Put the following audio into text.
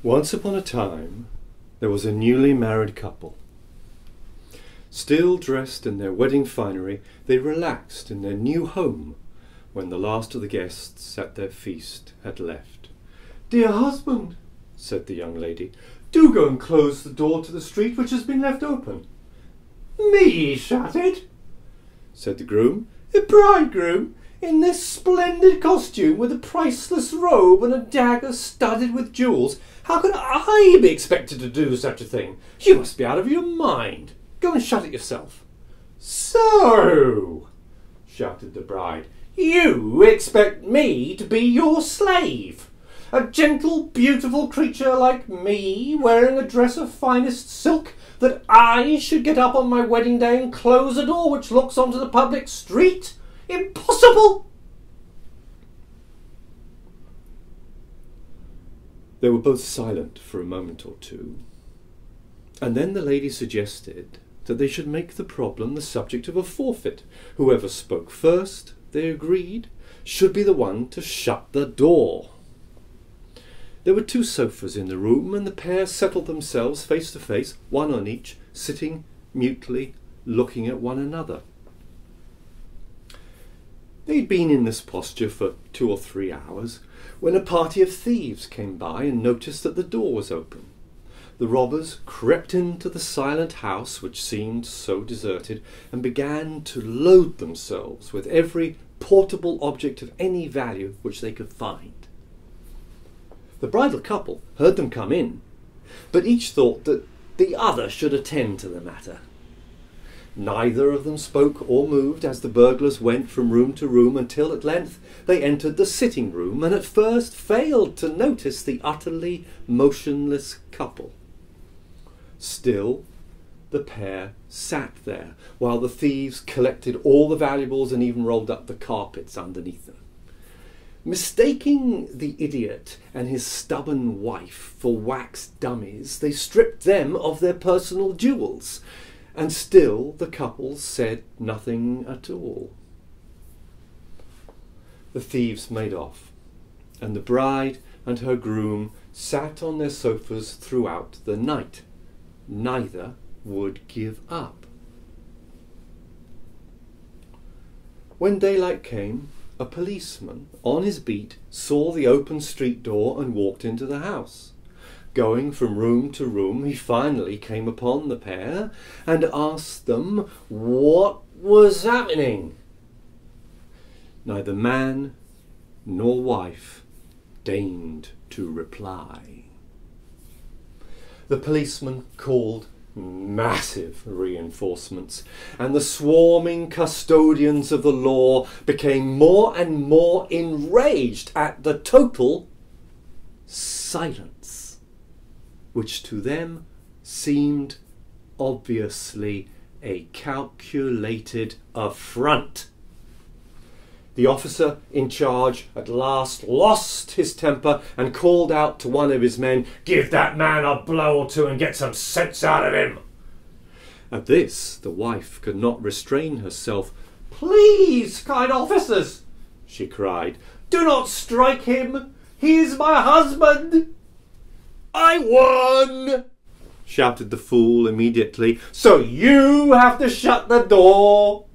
Once upon a time, there was a newly married couple. Still dressed in their wedding finery, they relaxed in their new home when the last of the guests at their feast had left. "Dear husband," said the young lady, "do go and close the door to the street which has been left open." "Me shut it?" said the groom. "A bridegroom in this splendid costume with a priceless robe and a dagger studded with jewels. How can I be expected to do such a thing? You must be out of your mind. Go and shut it yourself." "So," shouted the bride, "you expect me to be your slave? A gentle, beautiful creature like me, wearing a dress of finest silk, that I should get up on my wedding day and close a door which looks onto the public street? Impossible!" They were both silent for a moment or two, and then the lady suggested that they should make the problem the subject of a forfeit. Whoever spoke first, they agreed, should be the one to shut the door. There were 2 sofas in the room, and the pair settled themselves face to face, one on each, sitting mutely looking at one another. They'd been in this posture for 2 or 3 hours when a party of thieves came by and noticed that the door was open. The robbers crept into the silent house, which seemed so deserted, and began to load themselves with every portable object of any value which they could find. The bridal couple heard them come in, but each thought that the other should attend to the matter. Neither of them spoke or moved as the burglars went from room to room until at length they entered the sitting room, and at first failed to notice the utterly motionless couple. Still, the pair sat there while the thieves collected all the valuables and even rolled up the carpets underneath them. Mistaking the idiot and his stubborn wife for wax dummies, they stripped them of their personal jewels, and still the couple said nothing at all. The thieves made off, and the bride and her groom sat on their sofas throughout the night. Neither would give up. When daylight came, a policeman on his beat saw the open street door and walked into the house. Going from room to room, he finally came upon the pair and asked them what was happening. Neither man nor wife deigned to reply. The policeman called massive reinforcements, and the swarming custodians of the law became more and more enraged at the total silence, which to them seemed obviously a calculated affront. The officer in charge at last lost his temper and called out to one of his men, "Give that man a blow or two and get some sense out of him." At this, the wife could not restrain herself. "Please, kind officers," she cried, "do not strike him. He is my husband." "I won," shouted the fool immediately, "so you have to shut the door."